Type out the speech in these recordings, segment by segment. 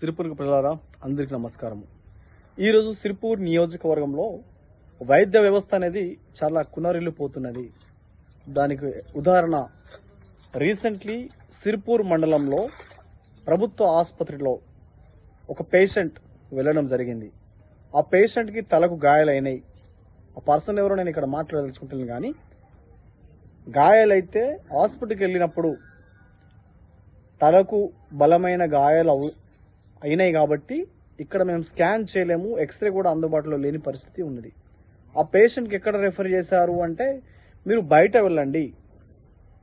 సిరిపూర్ ప్రజలారా అందరికీ నమస్కారం. ఈరోజు సిరిపూర్ నియోజకవర్గంలో వైద్య వ్యవస్థ అనేది చాలా కునరిల్లిపోతున్నది. దానికి ఉదాహరణ రీసెంట్లీ సిరిపూర్ మండలంలో ప్రభుత్వ ఆసుపత్రిలో ఒక పేషెంట్ వెళ్ళడం జరిగింది. ఆ పేషెంట్కి తలకు గాయాలైనాయి. ఆ పర్సన్ ఎవరో నేను ఇక్కడ మాట్లాడదలుచుకుంటున్నాను. కానీ గాయాలైతే హాస్పిటల్కి వెళ్ళినప్పుడు తలకు బలమైన గాయాలు అయినాయి కాబట్టి ఇక్కడ మేము స్కాన్ చేయలేము, ఎక్స్రే కూడా అందుబాటులో లేని పరిస్థితి ఉన్నది. ఆ పేషెంట్కి ఎక్కడ రెఫర్ చేశారు అంటే, మీరు బయట వెళ్ళండి,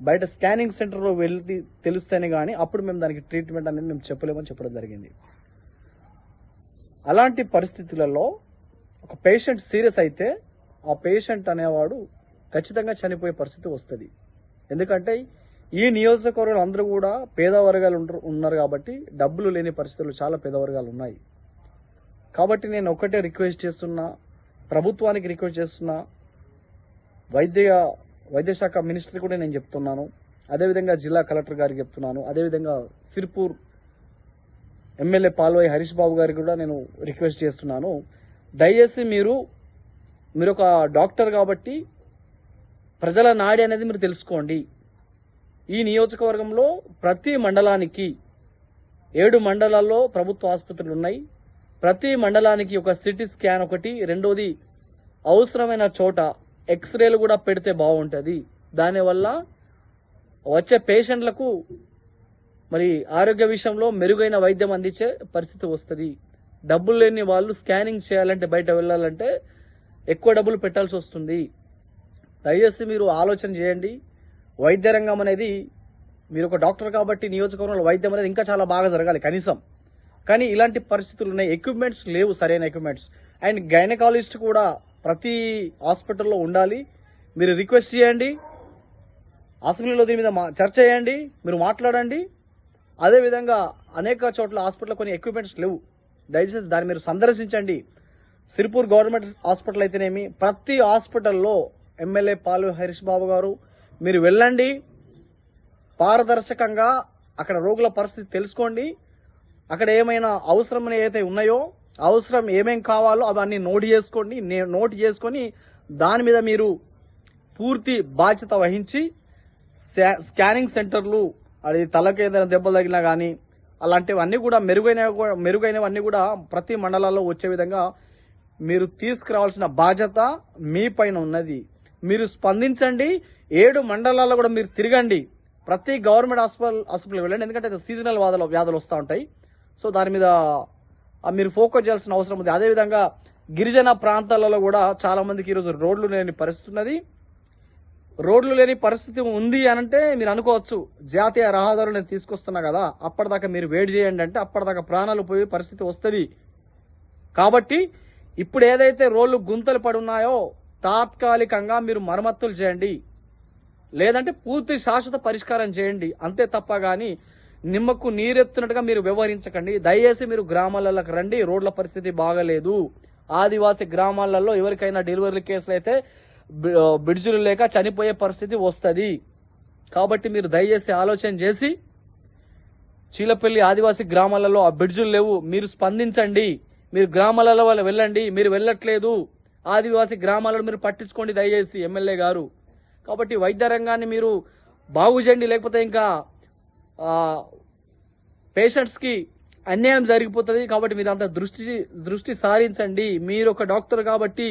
బయట స్కానింగ్ సెంటర్లో వెళ్ళి తెలుస్తేనే కానీ అప్పుడు మేము దానికి ట్రీట్మెంట్ అనేది మేము చెప్పలేమని చెప్పడం జరిగింది. అలాంటి పరిస్థితులలో ఒక పేషెంట్ సీరియస్ అయితే ఆ పేషెంట్ అనేవాడు ఖచ్చితంగా చనిపోయే పరిస్థితి వస్తుంది. ఎందుకంటే ఈ నియోజకవర్గంలో అందరూ కూడా పేద వర్గాలు ఉన్నారు కాబట్టి డబ్బులు లేని పరిస్థితులు చాలా పేద వర్గాలు ఉన్నాయి. కాబట్టి నేను ఒకటే రిక్వెస్ట్ చేస్తున్నా, ప్రభుత్వానికి రిక్వెస్ట్ చేస్తున్నా, వైద్య శాఖ మినిస్టర్ కూడా నేను చెప్తున్నాను, అదేవిధంగా జిల్లా కలెక్టర్ గారికి చెప్తున్నాను, అదేవిధంగా సిరిపూర్ ఎమ్మెల్యే పాల్వాయి హరీష్ బాబు గారికి కూడా నేను రిక్వెస్ట్ చేస్తున్నాను. దయచేసి మీరు ఒక డాక్టర్ కాబట్టి ప్రజల నాడి అనేది మీరు తెలుసుకోండి. ఈ నియోజకవర్గంలో ప్రతి మండలానికి 7 మండలాల్లో ప్రభుత్వ ఆసుపత్రులు ఉన్నాయి. ప్రతి మండలానికి ఒక సిటీ స్కాన్ ఒకటి, రెండోది అవసరమైన చోట ఎక్స్రేలు కూడా పెడితే బాగుంటుంది. దానివల్ల వచ్చే పేషెంట్లకు మరి ఆరోగ్య విషయంలో మెరుగైన వైద్యం అందించే పరిస్థితి వస్తుంది. డబ్బులు లేని వాళ్ళు స్కానింగ్ చేయాలంటే, బయట వెళ్ళాలంటే ఎక్కువ డబ్బులు పెట్టాల్సి వస్తుంది. దయచేసి మీరు ఆలోచన చేయండి. వైద్య రంగం అనేది, మీరు ఒక డాక్టర్ కాబట్టి నియోజకవర్గంలో వైద్యం అనేది ఇంకా చాలా బాగా జరగాలి కనీసం. కానీ ఇలాంటి పరిస్థితులు ఉన్నాయి, ఎక్విప్మెంట్స్ లేవు, సరైన ఎక్విప్మెంట్స్. అండ్ గైనకాలజిస్ట్ కూడా ప్రతి హాస్పిటల్లో ఉండాలి. మీరు రిక్వెస్ట్ చేయండి, అసెంబ్లీలో దీని మీద చర్చ చేయండి, మీరు మాట్లాడండి. అదేవిధంగా అనేక చోట్ల హాస్పిటల్లో కొన్ని ఎక్విప్మెంట్స్ లేవు, దయచేసి దాన్ని మీరు సందర్శించండి. సిరిపూర్ గవర్నమెంట్ హాస్పిటల్ అయితేనేమి, ప్రతి హాస్పిటల్లో ఎమ్మెల్యే పాలు హరీష్ బాబు గారు మీరు వెళ్ళండి, పారదర్శకంగా అక్కడ రోగుల పరిస్థితి తెలుసుకోండి. అక్కడ ఏమైనా అవసరం ఏదైతే ఉన్నాయో, అవసరం ఏమేం కావాలో అవన్నీ నోట్ చేసుకొని దాని మీద మీరు పూర్తి బాధ్యత వహించి స్కానింగ్ సెంటర్లు, అది తలకు ఏదైనా దెబ్బలు తగిలినా కానీ అలాంటివన్నీ కూడా మెరుగైనవన్నీ కూడా ప్రతి మండలాల్లో వచ్చే విధంగా మీరు తీసుకురావాల్సిన బాధ్యత మీ పైన ఉన్నది. మీరు స్పందించండి. 7 మండలాల్లో కూడా మీరు తిరగండి, ప్రతి గవర్నమెంట్ హాస్పిటల్కి వెళ్ళండి. ఎందుకంటే సీజనల్ వ్యాధులు వస్తూ ఉంటాయి. సో దాని మీద మీరు ఫోకస్ చేయాల్సిన అవసరం ఉంది. అదేవిధంగా గిరిజన ప్రాంతాలలో కూడా చాలా మందికి ఈరోజు రోడ్లు లేని పరిస్థితి ఉన్నది. రోడ్లు లేని పరిస్థితి ఉంది అనంటే మీరు అనుకోవచ్చు, జాతీయ రహదారులు నేను తీసుకొస్తున్నా కదా, అప్పటిదాకా మీరు వెయిట్ చేయండి అంటే అప్పటిదాకా ప్రాణాలు పోయే పరిస్థితి వస్తుంది. కాబట్టి ఇప్పుడు ఏదైతే రోడ్లు గుంతలు పడి ఉన్నాయో తాత్కాలికంగా మీరు మరమ్మతులు చేయండి, లేదంటే పూర్తి శాశ్వత పరిష్కారం చేయండి. అంతే తప్ప గాని నిమ్మకు నీరెత్తున్నట్టుగా మీరు వ్యవహరించకండి. దయచేసి మీరు గ్రామాలకు రండి. రోడ్ల పరిస్థితి బాగలేదు. ఆదివాసీ గ్రామాలలో ఎవరికైనా డెలివరీ కేసులు అయితే బ్రిడ్జులు లేక చనిపోయే పరిస్థితి వస్తుంది. కాబట్టి మీరు దయచేసి ఆలోచన చేసి, చీలపల్లి ఆదివాసీ గ్రామాలలో ఆ బ్రిడ్జులు లేవు, మీరు స్పందించండి. మీరు గ్రామాలలో వాళ్ళు వెళ్ళండి, మీరు వెళ్ళట్లేదు. ఆదివాసీ గ్రామాలను మీరు పట్టించుకోండి దయచేసి ఎమ్మెల్యే గారు. కాబట్టి వైద్య రంగాన్ని మీరు బాగు చేయండి, లేకపోతే ఇంకా పేషెంట్స్కి అన్యాయం జరిగిపోతుంది. కాబట్టి మీరు అంత దృష్టి సారించండి. మీరు ఒక డాక్టర్ కాబట్టి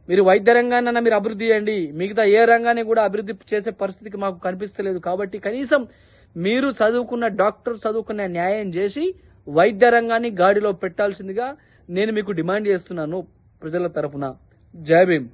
మీరు వైద్య రంగాన్ని మీరు అభివృద్ధి చేయండి. మిగతా ఏ రంగాన్ని కూడా అభివృద్ధి చేసే పరిస్థితికి మాకు కనిపిస్తలేదు. కాబట్టి కనీసం మీరు చదువుకున్న న్యాయం చేసి వైద్య రంగాన్ని గాడిలో పెట్టాల్సిందిగా నేను మీకు డిమాండ్ చేస్తున్నాను ప్రజల తరపున. జై భీమ్.